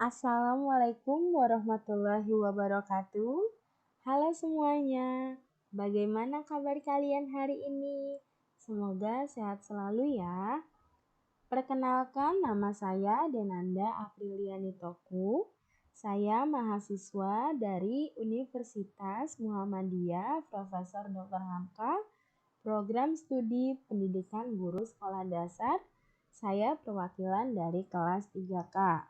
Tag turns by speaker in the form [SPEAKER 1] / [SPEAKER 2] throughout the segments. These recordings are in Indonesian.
[SPEAKER 1] Assalamualaikum warahmatullahi wabarakatuh. Halo semuanya, bagaimana kabar kalian hari ini? Semoga sehat selalu ya. Perkenalkan, nama saya Denanda Apriliani Toku. Saya mahasiswa dari Universitas Muhammadiyah Profesor Dr. Hamka, Program Studi Pendidikan Guru Sekolah Dasar. Saya perwakilan dari kelas 3K.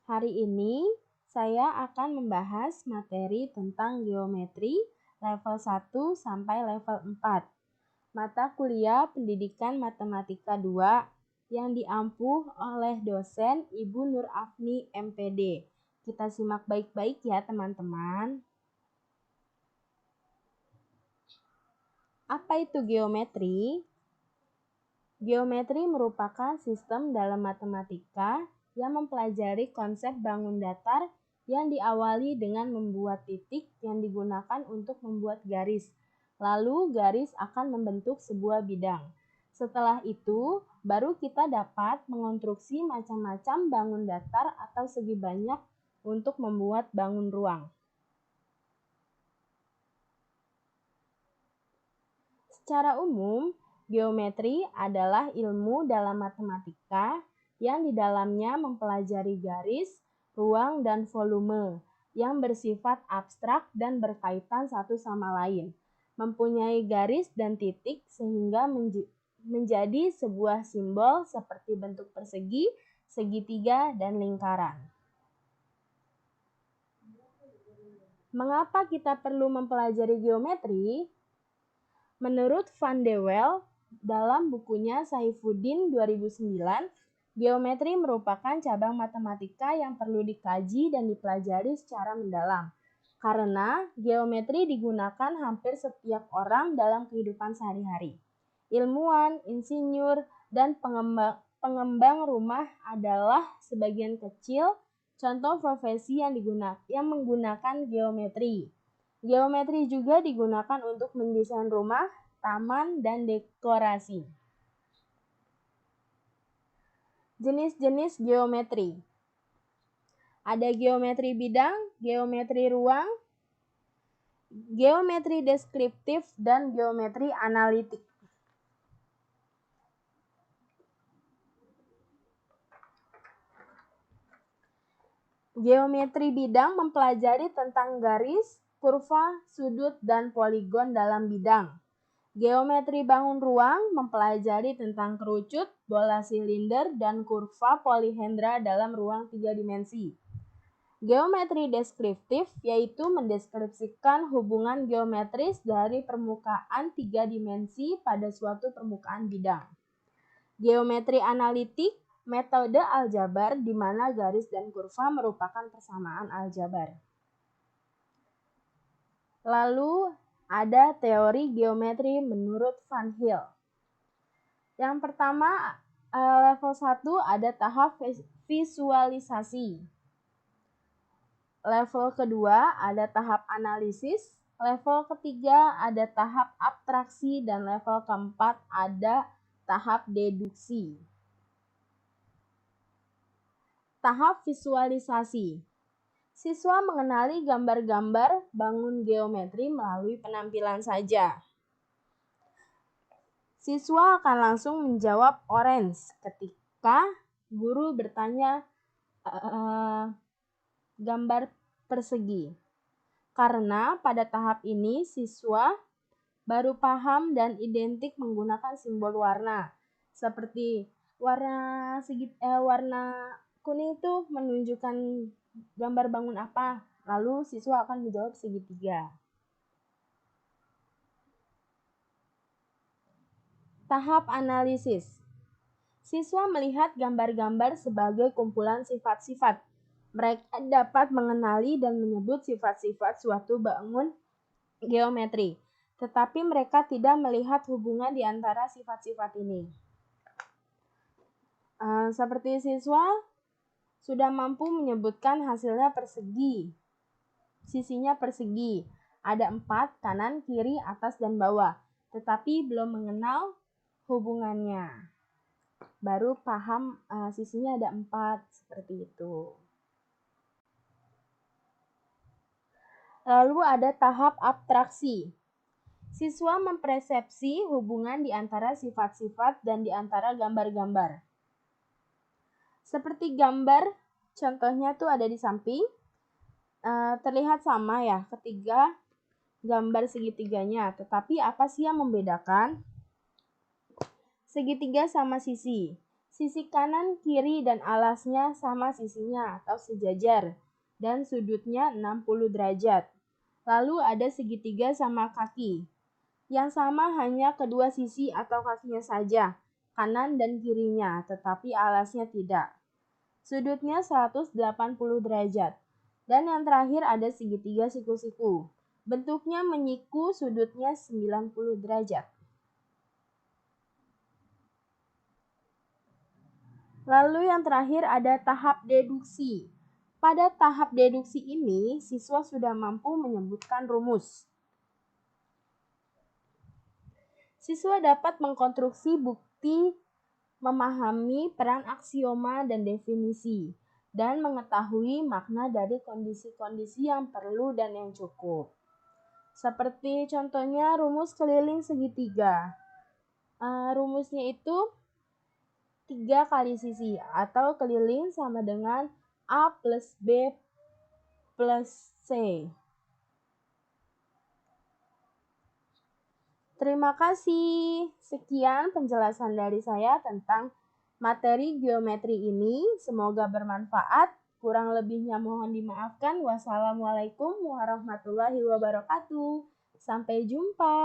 [SPEAKER 1] Hari ini saya akan membahas materi tentang geometri level 1 sampai level 4. Mata kuliah Pendidikan Matematika 2 yang diampuh oleh dosen Ibu Nur Afni MPD. Kita simak baik-baik ya teman-teman. Apa itu geometri? Geometri merupakan sistem dalam matematika yang mempelajari konsep bangun datar yang diawali dengan membuat titik yang digunakan untuk membuat garis. Lalu garis akan membentuk sebuah bidang. Setelah itu, baru kita dapat mengonstruksi macam-macam bangun datar atau segi banyak untuk membuat bangun ruang. Secara umum, geometri adalah ilmu dalam matematika yang di dalamnya mempelajari garis, ruang, dan volume yang bersifat abstrak dan berkaitan satu sama lain, mempunyai garis dan titik sehingga menjadi sebuah simbol seperti bentuk persegi, segitiga, dan lingkaran. Mengapa kita perlu mempelajari geometri? Menurut Van de Waal, dalam bukunya Saifuddin 2009, geometri merupakan cabang matematika yang perlu dikaji dan dipelajari secara mendalam. Karena geometri digunakan hampir setiap orang dalam kehidupan sehari-hari. Ilmuwan, insinyur, dan pengembang rumah adalah sebagian kecil contoh profesi yang menggunakan geometri. Geometri juga digunakan untuk mendesain rumah, taman, dan dekorasi. Jenis-jenis geometri. Ada geometri bidang, geometri ruang, geometri deskriptif, dan geometri analitik. Geometri bidang mempelajari tentang garis, kurva, sudut, dan poligon dalam bidang. Geometri bangun ruang mempelajari tentang kerucut, bola silinder, dan kurva polihendra dalam ruang 3 dimensi. Geometri deskriptif yaitu mendeskripsikan hubungan geometris dari permukaan 3 dimensi pada suatu permukaan bidang. Geometri analitik, metode aljabar di mana garis dan kurva merupakan persamaan aljabar. Lalu ada teori geometri menurut Van Hill. Yang pertama, level 1 ada tahap visualisasi. Level kedua ada tahap analisis. Level ketiga ada tahap abstraksi dan level keempat ada tahap deduksi. Tahap visualisasi. Siswa mengenali gambar-gambar bangun geometri melalui penampilan saja. Siswa akan langsung menjawab orange ketika guru bertanya gambar persegi. Karena pada tahap ini siswa baru paham dan identik menggunakan simbol warna. Seperti warna kuning itu menunjukkan gambar bangun apa? Lalu siswa akan menjawab segitiga. Tahap analisis. Siswa melihat gambar-gambar sebagai kumpulan sifat-sifat. Mereka dapat mengenali dan menyebut sifat-sifat suatu bangun geometri, tetapi mereka tidak melihat hubungan di antara sifat-sifat ini. Seperti siswa sudah mampu menyebutkan hasilnya persegi. Sisinya persegi. Ada 4, kanan, kiri, atas, dan bawah. Tetapi belum mengenal hubungannya. Baru paham sisinya ada 4, seperti itu. Lalu ada tahap abstraksi. Siswa mempersepsi hubungan di antara sifat-sifat dan di antara gambar-gambar. Seperti gambar, contohnya tuh ada di samping. Terlihat sama ya ketiga gambar segitiganya, tetapi apa sih yang membedakan? Segitiga sama sisi. Sisi kanan, kiri, dan alasnya sama sisinya atau sejajar, dan sudutnya 60 derajat. Lalu ada segitiga sama kaki. Yang sama hanya kedua sisi atau kakinya saja, kanan dan kirinya, tetapi alasnya tidak. Sudutnya 180 derajat. Dan yang terakhir ada segitiga siku-siku. Bentuknya menyiku, sudutnya 90 derajat. Lalu yang terakhir ada tahap deduksi. Pada tahap deduksi ini, siswa sudah mampu menyebutkan rumus. Siswa dapat mengkonstruksi bukti, memahami peran aksioma dan definisi, dan mengetahui makna dari kondisi-kondisi yang perlu dan yang cukup. Seperti contohnya rumus keliling segitiga. Rumusnya itu 3 kali sisi atau keliling sama dengan A plus B plus C. Terima kasih. Sekian penjelasan dari saya tentang materi geometri ini. Semoga bermanfaat. Kurang lebihnya mohon dimaafkan. Wassalamualaikum warahmatullahi wabarakatuh. Sampai jumpa.